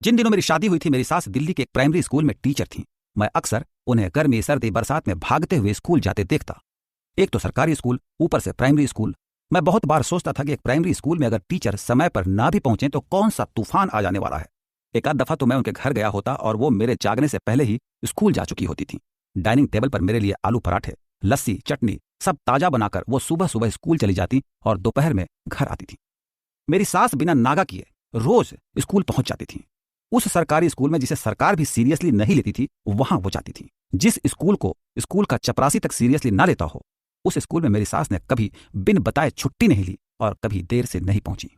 जिन दिनों मेरी शादी हुई थी, मेरी सास दिल्ली के एक प्राइमरी स्कूल में टीचर थीं। मैं अक्सर उन्हें गर्मी सर्दी बरसात में भागते हुए स्कूल जाते देखता। एक तो सरकारी स्कूल, ऊपर से प्राइमरी स्कूल। मैं बहुत बार सोचता था कि एक प्राइमरी स्कूल में अगर टीचर समय पर ना भी पहुंचे तो कौन सा तूफान आ जाने वाला है। एक आध दफा तो मैं उनके घर गया होता और वो मेरे जागने से पहले ही स्कूल जा चुकी होती थी। डाइनिंग टेबल पर मेरे लिए आलू पराठे, लस्सी, चटनी सब ताजा बनाकर वो सुबह सुबह स्कूल चली जाती और दोपहर में घर आती थी। मेरी सास बिना नागा किए रोज स्कूल पहुंच जाती थी। उस सरकारी स्कूल में जिसे सरकार भी सीरियसली नहीं लेती थी, वहां वो जाती थी। जिस स्कूल को स्कूल का चपरासी तक सीरियसली ना लेता हो, उस स्कूल में मेरी सास ने कभी बिन बताए छुट्टी नहीं ली और कभी देर से नहीं पहुंची।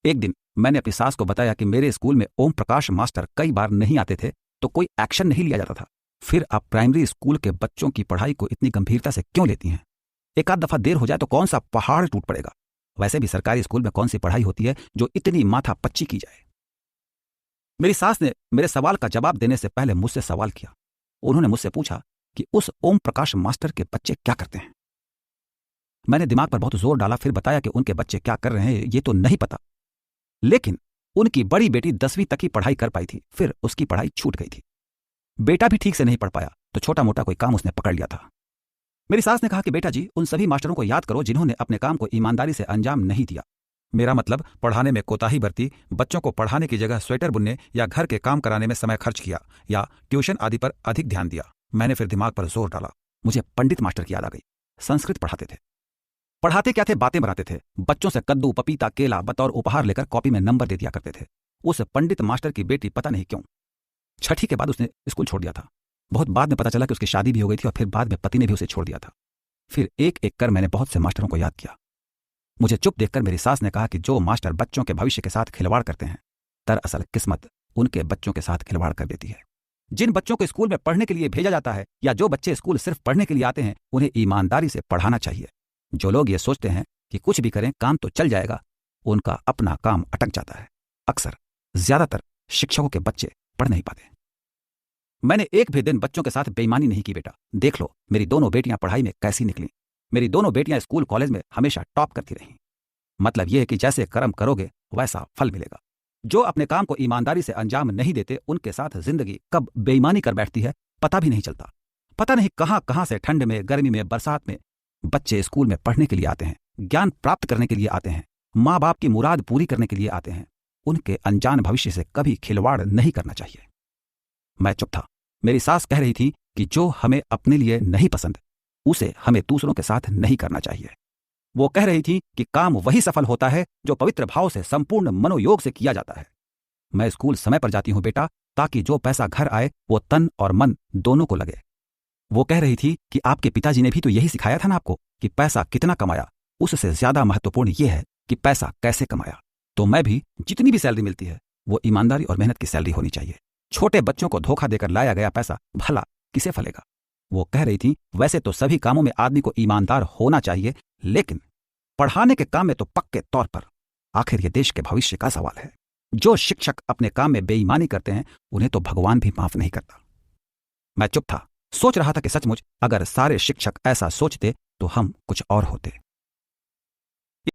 एक दिन मैंने अपनी सास को बताया कि मेरे स्कूल में ओम प्रकाश मास्टर कई बार नहीं आते थे तो कोई एक्शन नहीं लिया जाता था। फिर आप प्राइमरी स्कूल के बच्चों की पढ़ाई को इतनी गंभीरता से क्यों लेती हैं? एक आध दफा देर हो जाए तो कौन सा पहाड़ टूट पड़ेगा? वैसे भी सरकारी स्कूल में कौन सी पढ़ाई होती है जो इतनी माथा पच्ची की जाए? मेरी सास ने मेरे सवाल का जवाब देने से पहले मुझसे सवाल किया। उन्होंने मुझसे पूछा कि उस ओम प्रकाश मास्टर के बच्चे क्या करते हैं। मैंने दिमाग पर बहुत जोर डाला, फिर बताया कि उनके बच्चे क्या कर रहे हैं ये तो नहीं पता, लेकिन उनकी बड़ी बेटी 10वीं तक की पढ़ाई कर पाई थी, फिर उसकी पढ़ाई छूट गई थी। बेटा भी ठीक से नहीं पढ़ पाया तो छोटा मोटा कोई काम उसने पकड़ लिया था। मेरी सास ने कहा कि बेटा जी, उन सभी मास्टरों को याद करो जिन्होंने अपने काम को ईमानदारी से अंजाम नहीं दिया। मेरा मतलब पढ़ाने में कोताही बरती, बच्चों को पढ़ाने की जगह स्वेटर बुनने या घर के काम कराने में समय खर्च किया या ट्यूशन आदि पर अधिक ध्यान दिया। मैंने फिर दिमाग पर जोर डाला। मुझे पंडित मास्टर की याद आ गई। संस्कृत पढ़ाते थे। पढ़ाते क्या थे, बातें बनाते थे। बच्चों से कद्दू, पपीता, केला बतौर उपहार लेकर कॉपी में नंबर दे दिया करते थे। उस पंडित मास्टर की बेटी पता नहीं क्यों 6ठी के बाद उसने स्कूल छोड़ दिया था। बहुत बाद में पता चला कि उसकी शादी भी हो गई थी और फिर बाद में पति ने भी उसे छोड़ दिया था। फिर एक एक कर मैंने बहुत से मास्टरों को याद किया। मुझे चुप देखकर मेरी सास ने कहा कि जो मास्टर बच्चों के भविष्य के साथ खिलवाड़ करते हैं, दरअसल किस्मत उनके बच्चों के साथ खिलवाड़ कर देती है। जिन बच्चों को स्कूल में पढ़ने के लिए भेजा जाता है या जो बच्चे स्कूल सिर्फ पढ़ने के लिए आते हैं, उन्हें ईमानदारी से पढ़ाना चाहिए। जो लोग ये सोचते हैं कि कुछ भी करें काम तो चल जाएगा, उनका अपना काम अटक जाता है। अक्सर ज्यादातर शिक्षकों के बच्चे पढ़ नहीं पाते। मैंने एक भी दिन बच्चों के साथ बेईमानी नहीं की बेटा। देख लो मेरी दोनों बेटियां पढ़ाई में कैसी निकली। मेरी दोनों बेटियां स्कूल कॉलेज में हमेशा टॉप करती रहीं। मतलब यह है कि जैसे कर्म करोगे वैसा फल मिलेगा। जो अपने काम को ईमानदारी से अंजाम नहीं देते, उनके साथ जिंदगी कब बेईमानी कर बैठती है पता भी नहीं चलता। पता नहीं कहां कहां से ठंड में, गर्मी में, बरसात में बच्चे स्कूल में पढ़ने के लिए आते हैं, ज्ञान प्राप्त करने के लिए आते हैं, माँ बाप की मुराद पूरी करने के लिए आते हैं। उनके अनजान भविष्य से कभी खिलवाड़ नहीं करना चाहिए। मैं चुप था। मेरी सास कह रही थी कि जो हमें अपने लिए नहीं पसंद, उसे हमें दूसरों के साथ नहीं करना चाहिए। वो कह रही थी कि काम वही सफल होता है जो पवित्र भाव से, संपूर्ण मनोयोग से किया जाता है। मैं स्कूल समय पर जाती हूं बेटा, ताकि जो पैसा घर आए वो तन और मन दोनों को लगे। वो कह रही थी कि आपके पिताजी ने भी तो यही सिखाया था ना आपको कि पैसा कितना कमाया, उससे ज्यादा महत्वपूर्ण ये है कि पैसा कैसे कमाया। तो मैं भी जितनी भी सैलरी मिलती है वो ईमानदारी और मेहनत की सैलरी होनी चाहिए। छोटे बच्चों को धोखा देकर लाया गया पैसा भला किसे फलेगा? वो कह रही थी वैसे तो सभी कामों में आदमी को ईमानदार होना चाहिए, लेकिन पढ़ाने के काम में तो पक्के तौर पर। आखिर ये देश के भविष्य का सवाल है। जो शिक्षक अपने काम में बेईमानी करते हैं उन्हें तो भगवान भी माफ नहीं करता। मैं चुप था, सोच रहा था कि सचमुच अगर सारे शिक्षक ऐसा सोचते तो हम कुछ और होते।